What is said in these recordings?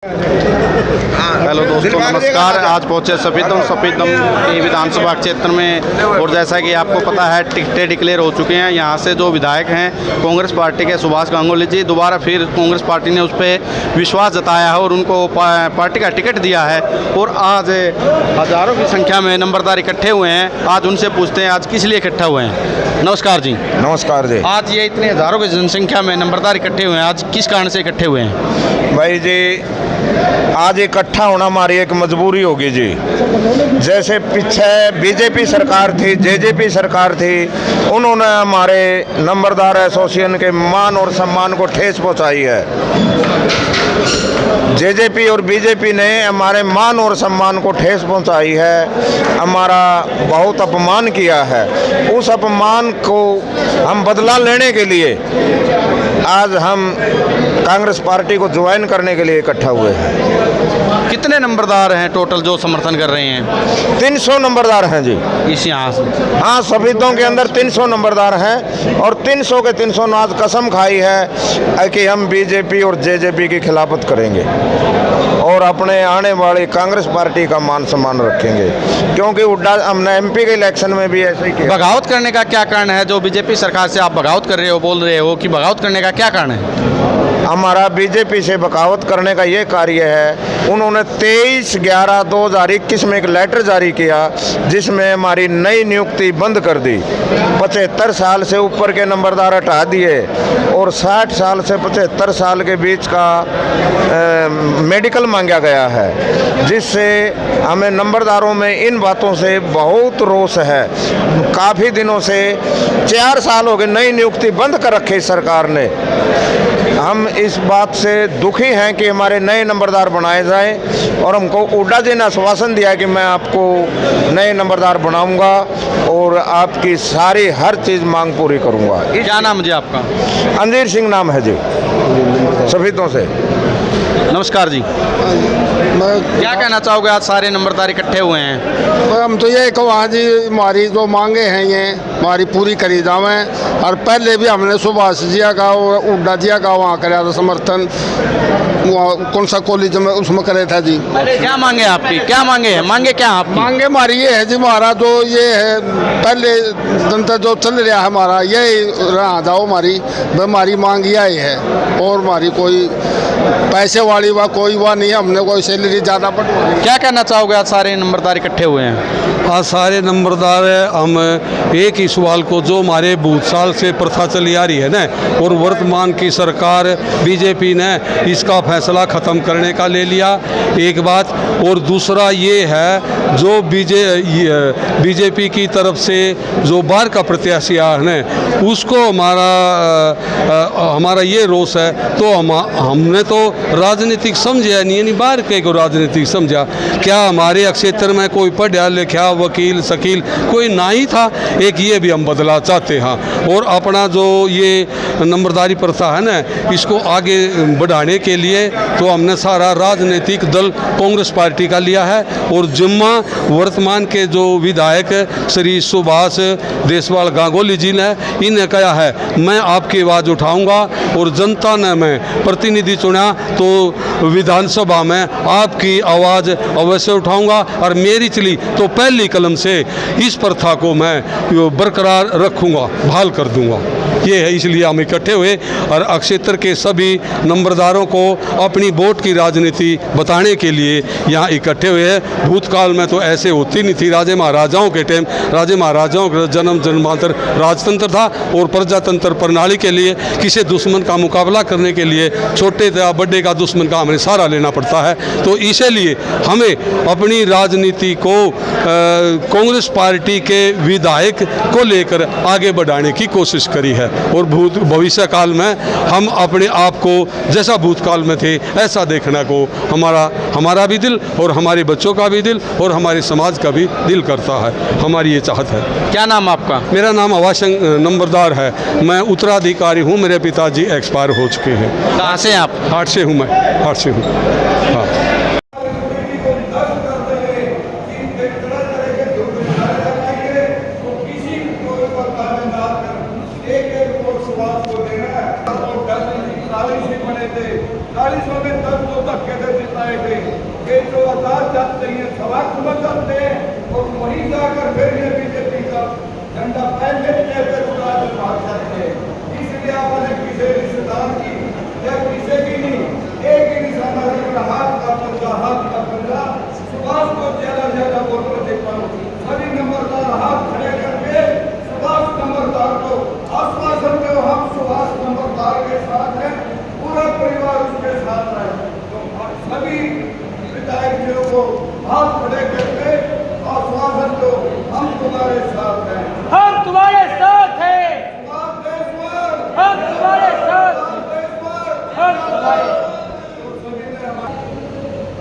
Hello दोस्तों, नमस्कार। आज पहुंचे सफीदम के विधानसभा क्षेत्र में, और जैसा कि आपको पता है टिकटें डिक्लेयर हो चुके हैं। यहां से जो विधायक हैं कांग्रेस पार्टी के सुभाष गांगुली जी, दोबारा फिर कांग्रेस पार्टी ने उस पर विश्वास जताया है और उनको पार्टी का टिकट दिया है। और आज हज़ारों की संख्या में नंबरदार इकट्ठे हुए हैं। आज उनसे पूछते हैं आज किस लिए इकट्ठा हुए हैं। नमस्कार जी। नमस्कार जी। आज ये इतने हज़ारों की जनसंख्या में नंबरदार इकट्ठे हुए हैं, आज किस कारण से इकट्ठे हुए हैं? भाई जी, आज इकट्ठा होना हमारी एक मजबूरी होगी जी। जैसे पीछे बीजेपी सरकार थी, जेजेपी सरकार थी, उन्होंने हमारे नंबरदार एसोसिएशन के मान और सम्मान को ठेस पहुंचाई है। जेजेपी और बीजेपी ने हमारे मान और सम्मान को ठेस पहुंचाई है, हमारा बहुत अपमान किया है। उस अपमान को हम बदला लेने के लिए आज हम कांग्रेस पार्टी को ज्वाइन करने के लिए इकट्ठा हुए हैं। कितने नंबरदार हैं टोटल जो समर्थन कर रहे हैं? 300 नंबरदार हैं जी इस यहाँ से। हाँ, सफीदों के अंदर 300 नंबरदार हैं और 300 के 300 ने आज कसम खाई है कि हम बीजेपी और जेजेपी की खिलाफत करेंगे और अपने आने वाली कांग्रेस पार्टी का मान सम्मान रखेंगे। क्योंकि उड्डा हमने एमपी के इलेक्शन में भी ऐसे ही किया। बगावत करने का क्या कारण है? जो बीजेपी सरकार से आप बगावत कर रहे हो, बोल रहे हो कि बगावत करने का क्या कारण है? हमारा बीजेपी से बगावत करने का ये कार्य है, उन्होंने 23/11/2021 में एक लेटर जारी किया जिसमें हमारी नई नियुक्ति बंद कर दी। 75 साल से ऊपर के नंबरदार हटा दिए और 60 साल से 75 साल के बीच का मेडिकल मांगा गया है, जिससे हमें नंबरदारों में इन बातों से बहुत रोष है। काफ़ी दिनों से 4 साल हो गए नई नियुक्ति बंद कर रखी सरकार ने। हम इस बात से दुखी हैं कि हमारे नए नंबरदार बनाए जाएं और हमको उड्डा जी ने आश्वासन दिया कि मैं आपको नए नंबरदार बनाऊंगा और आपकी सारी हर चीज़ मांग पूरी करूंगा। क्या नाम जी आपका? अंजीर सिंह नाम है जी, सफीदों से। नमस्कार जी। क्या कहना चाहोगे? आज सारे नंबरदार इकट्ठे हुए हैं। हम तो ये कहो हाँ जी, हमारी जो मांगे हैं ये हमारी पूरी करी जावें। और पहले भी हमने सुभाष जिया का और उड्डा जिया का वहाँ कराया था समर्थन, वहाँ कौन सा कॉलेज में उसमें करे था जी। क्या मांगे आपकी? क्या मांगे हैं? मांगे क्या आपकी? मांगे हमारी ये है जी, हमारा जो ये है पहले जनता जो चल रहा है हमारा यही रहा जाओ, हमारी मांग यही है। और हमारी कोई पैसे वाली वा कोई वा नहीं, हमने कोई सैलरी ज़्यादा बढ़वाई। क्या कहना चाहोगे? आज सारे नंबरदार इकट्ठे हुए हैं। आज सारे नंबरदार हम एक ही सवाल को, जो हमारे बहुत साल से प्रथा चली आ रही है ना, और वर्तमान की सरकार बीजेपी ने इसका फैसला ख़त्म करने का ले लिया, एक बात। और दूसरा ये है जो बीजेपी की तरफ से जो बाहर का प्रत्याशी है उसको हमारा ये रोष है। तो हमने तो राजनीतिक समझा नहीं बाहर के को राजनीतिक समझा। क्या हमारे क्षेत्र में कोई पढ़ा लिखा वकील शकील कोई ना ही था? एक ये भी हम बदला चाहते हैं। और अपना जो ये नंबरदारी प्रथा है ना, इसको आगे बढ़ाने के लिए तो हमने सारा राजनीतिक दल कांग्रेस पार्टी का लिया है। और जिम्मा वर्तमान के जो विधायक श्री सुभाष देशवाल गांगुली जी ने इन्हें कहा है, मैं आपकी आवाज़ उठाऊंगा और जनता ने मैं प्रतिनिधि चुना तो विधानसभा में आपकी आवाज़ अवश्य उठाऊंगा और मेरी चली तो पहली कलम से इस प्रथा को मैं बरकरार रखूंगा, बहाल कर दूंगा। ये है, इसलिए हम इकट्ठे हुए और क्षेत्र के सभी नंबरदारों को अपनी वोट की राजनीति बताने के लिए यहाँ इकट्ठे हुए हैं। भूतकाल में तो ऐसे होती नहीं थी। राजे महाराजाओं के टाइम राजे महाराजाओं का जन्मांतर राजतंत्र था और प्रजातंत्र प्रणाली के लिए किसी दुश्मन का मुकाबला करने के लिए छोटे या बड़े का दुश्मन का हमें सहारा लेना पड़ता है। तो इसीलिए हमें अपनी राजनीति को कांग्रेस पार्टी के विधायक को लेकर आगे बढ़ाने की कोशिश करी है। और भविष्य काल में हम अपने आप को जैसा भूतकाल में थे ऐसा देखने को हमारा भी दिल और हमारे बच्चों का भी दिल और हमारे समाज का भी दिल करता है। हमारी ये चाहत है। क्या नाम आपका? मेरा नाम अवाशंग नंबरदार है। मैं उत्तराधिकारी हूँ। मेरे पिताजी एक्सपायर हो चुके हैं। कहाँ से आप? हाट से हूँ। मैं हाट से हूँ। हाँ। में 10 धक्के थे। रहे थे कि जो आजाद जाते हैं सवाल समझ जाते हैं और वहीं जाकर फिर ये बीजेपी का झंडा पहले कहते उड़ा कर भाग जाते हैं। इसलिए आपने किसी रिश्तेदार की या किसी की नहीं, एक ही निशाना रखना, हाथ का पंजा सुभाष को ज्यादा वोट में देखता हूँ। सभी नंबरदार हाथ खड़े करके सुभाष नंबरदार को आश्वासन करो, हम सुभाष नंबरदार के साथ हैं, पूरा परिवार उसके साथ है। तो सभी विधायक जिलों को हाथ खड़े करके आश्वासन दो, हम तुम्हारे साथ हैं, हम तुम्हारे साथ हैं, सुभाष देशवर, हम तुम्हारे साथ, देशवर, हम तुम्हारे।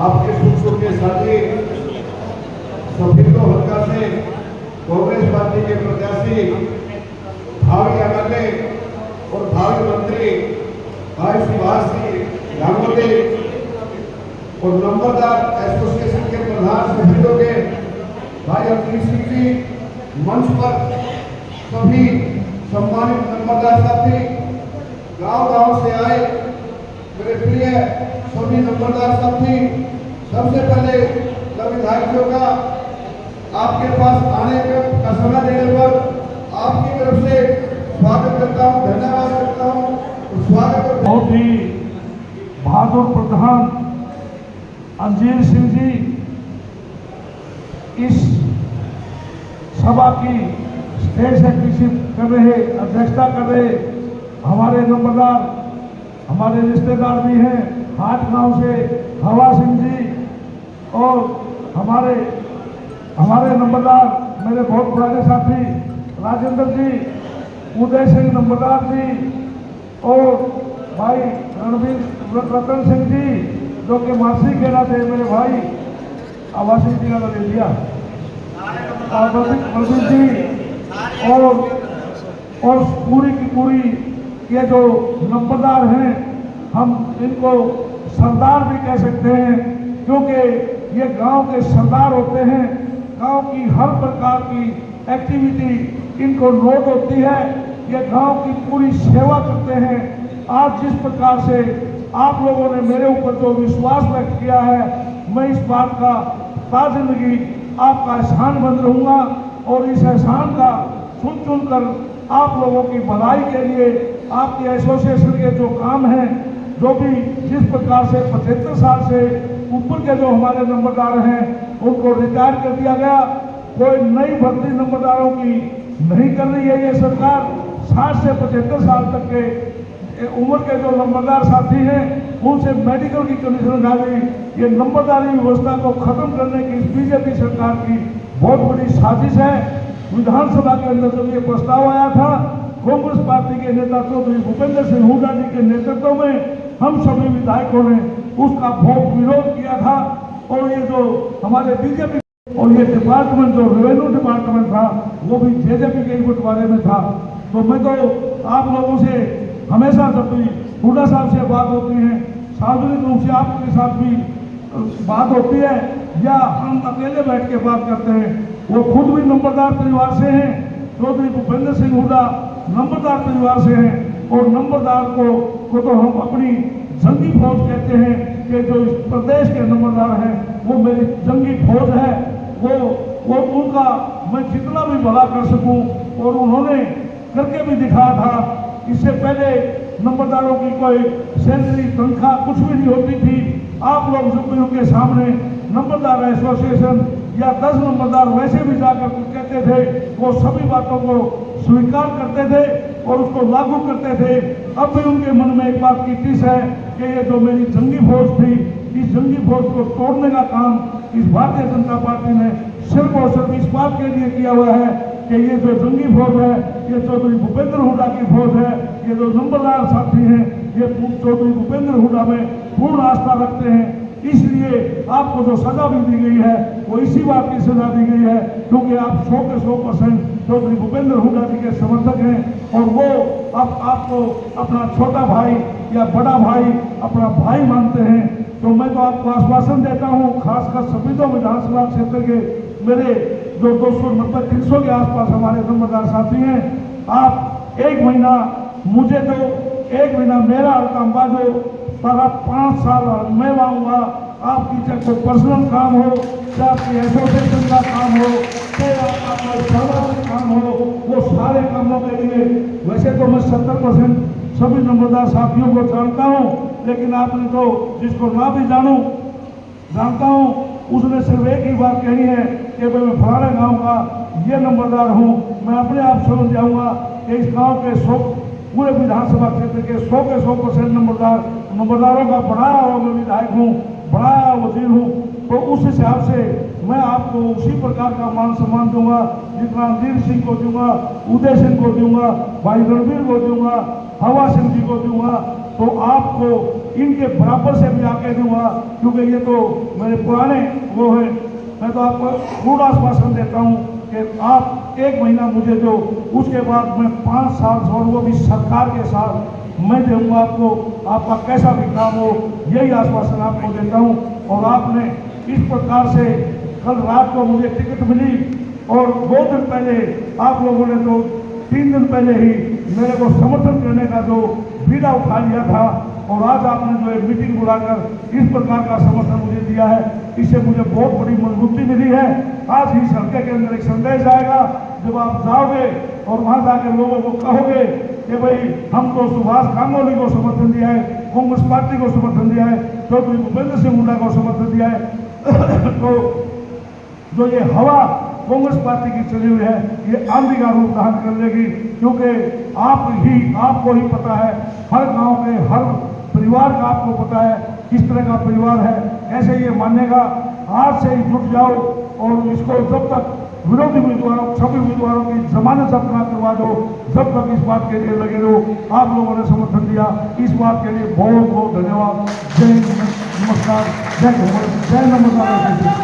आपके सुख के साथी सफीदों हल्का से कांग्रेस पार्टी के प्रत्याशी भावी एमएलए और भावी मंत्री भाई सुभाष सिंह गांगुली और नंबरदार एसोसिएशन के प्रधान सफीदों के भाई अवनीश सिंह जी, मंच पर सभी सम्मानित नंबरदार साथी, गांव से आए मेरे प्रिय सभी नंबरदार साथी, सबसे पहले विधायकों का आपके पास आने का समय देने पर आपकी तरफ से स्वागत करता हूं, धन्यवाद करता हूं और स्वागत करता हूं। बहुत ही बहादुर प्रधान अंजीर सिंह जी इस सभा की स्टेज से कर रहे, अध्यक्षता कर रहे हमारे नंबरदार, हमारे रिश्तेदार भी हैं, हाट गांव से हवा सिंह जी और हमारे नंबरदार मेरे बहुत पुराने साथी राजेंद्र जी, उदय सिंह नंबरदार जी और भाई रतन सिंह जी जो कि मासी के नाते मेरे भाई आवासी जी का ले लिया, प्रदीप जी और पूरी की पूरी ये जो नंबरदार हैं, हम इनको सरदार भी कह सकते हैं क्योंकि ये गांव के सरदार होते हैं। गांव की हर प्रकार की एक्टिविटी इनको नोट होती है, ये गांव की पूरी सेवा करते हैं। आज जिस प्रकार से आप लोगों ने मेरे ऊपर जो विश्वास व्यक्त किया है, मैं इस बात का ताज़िंदगी आपका एहसान बंद रहूँगा और इस एहसान का चुन कर आप लोगों की भलाई के लिए आपके एसोसिएशन के जो काम हैं, जो भी जिस प्रकार से 75 साल से ऊपर के जो हमारे नंबरदार हैं उनको रिटायर कर दिया गया, कोई नई भर्ती नंबरदारों की नहीं कर रही है ये सरकार। 60 से 75 साल तक के उम्र के जो नंबरदार साथी हैं उनसे मेडिकल की कंडीशन डाली। ये नंबरदारी व्यवस्था को खत्म करने की बीजेपी सरकार की बहुत बड़ी साजिश है। विधानसभा के अंदर जब ये प्रस्ताव आया था, कांग्रेस पार्टी के नेता चौधरी भूपेंद्र सिंह हुड्डा जी के नेतृत्व में हम सभी विधायकों ने उसका बहुत विरोध किया था और ये जो हमारे बीजेपी और ये डिपार्टमेंट जो रेवेन्यू डिपार्टमेंट था वो भी जेजेपी के बंटवारे में था। तो मैं तो आप लोगों से हमेशा जब भी हुड्डा साहब से बात होती है, सार्वजनिक रूप से आपके साथ भी बात होती है या हम अकेले बैठ के बात करते हैं, वो खुद भी नंबरदार परिवार से हैं। चौधरी भूपेंद्र सिंह हुड्डा नंबरदार परिवार से हैं और नंबरदार को तो हम अपनी जंगी फौज कहते हैं कि जो इस प्रदेश के नंबरदार हैं वो मेरी जंगी फौज है। वो उनका मैं जितना भी भला कर सकूं और उन्होंने करके भी दिखाया था। इससे पहले नंबरदारों की कोई सैलरी तनख्वाह कुछ भी नहीं होती थी। आप लोग जब भी उनके सामने नंबरदार एसोसिएशन या 10 नंबरदार वैसे भी जाकर कहते थे, वो सभी बातों को स्वीकार करते थे और उसको लागू करते थे। अब भी उनके मन में एक बात की टिस है कि ये जो मेरी जंगी फौज थी, इस जंगी फौज को तोड़ने का काम इस भारतीय जनता पार्टी ने सिर्फ और सिर्फ इस बात के लिए किया हुआ है कि ये जो जंगी फौज है ये चौधरी भूपेंद्र हुड्डा की फौज है। ये जो नंबरदार साथी हैं ये चौधरी भूपेंद्र हुड्डा में पूर्ण आस्था रखते हैं। इसलिए आपको जो सजा भी दी गई है वो इसी बात की सजा दी गई है क्योंकि आप 100 के 100% चौधरी भूपेंद्र हुड्डा जी के समर्थक हैं और वो अब आपको अपना छोटा भाई या बड़ा भाई अपना भाई मानते हैं। तो मैं तो आपको आश्वासन देता हूँ, खासकर सफीदों विधानसभा क्षेत्र के मेरे जो 290-300 के आसपास हमारे नंबरदार साथी हैं, आप 1 महीना मुझे तो 1 महीना मेरा काम बाजो सारा 5 साल मैं आऊँगा आपकी चाहे कोई पर्सनल काम हो, चाहे आपकी एसोसिएशन का काम हो, चाहे आपका कोई सामाजिक काम हो, वो सारे कामों के लिए वैसे तो मैं 70% सभी नंबरदार साथियों को जानता हूँ, लेकिन आपने तो जिसको ना भी जानता हूँ उसने सिर्फ एक ही बात कही है कि भाई मैं फलाने गांव का ये नंबरदार हूँ। मैं अपने आप समझ जाऊँगा कि इस गांव के 100 पूरे विधानसभा क्षेत्र के 100 के 100% नंबरदारों का बनाया हुआ मैं विधायक हूँ, बनाया वजीर हूँ। तो उस हिसाब से मैं आपको उसी प्रकार का मान सम्मान दूंगा जितना रणधीर सिंह को दूंगा, उदय सिंह को दूंगा, भाई रणवीर को दूंगा, हवा सिंह जी को दूंगा। तो आपको इनके बराबर से भी आके दूंगा, क्योंकि ये तो मेरे पुराने वो है। मैं तो आपको पूरा आश्वासन देता हूँ कि आप 1 महीना मुझे दो, उसके बाद मैं 5 साल और वो भी सरकार के साथ मैं दूंगा आपको, आपका कैसा भी काम हो, यही आश्वासन आपको देता हूँ। और आपने इस प्रकार से कल रात को मुझे टिकट मिली और 2 दिन पहले आप लोगों ने तो 3 दिन पहले ही मेरे को समर्थन करने का जो बीड़ा उठा लिया था, और आज आपने जो एक मीटिंग बुलाकर इस प्रकार का समर्थन मुझे दिया है, इससे मुझे बहुत बड़ी मजबूती मिली है। आज ही सड़क के अंदर एक संदेश आएगा, जब आप जाओगे और वहाँ जाकर लोगों को कहोगे कि भाई हम तो सुभाष गांगुली को समर्थन दिया है, कांग्रेस पार्टी को समर्थन दिया है, चौधरी भूपेंद्र सिंह हुड्डा को समर्थन दिया है, तो जो ये हवा कांग्रेस पार्टी की चली हुई है ये आंधी का रूप धारण कर लेगी। क्योंकि आपको ही पता है, हर गांव के हर परिवार का आपको पता है किस तरह का परिवार है। ऐसे ये मानेगा, आज से ही जुट जाओ और इसको जब तक विरोधी उम्मीदवारों सभी उम्मीदवारों की जमानत जब्त ना करवा दो, जब तक इस बात के लिए लगे रहो। आप लोगों ने समर्थन दिया, इस बात के लिए बहुत बहुत धन्यवाद। जय हिंद, नमस्कार, जय नमस्कार।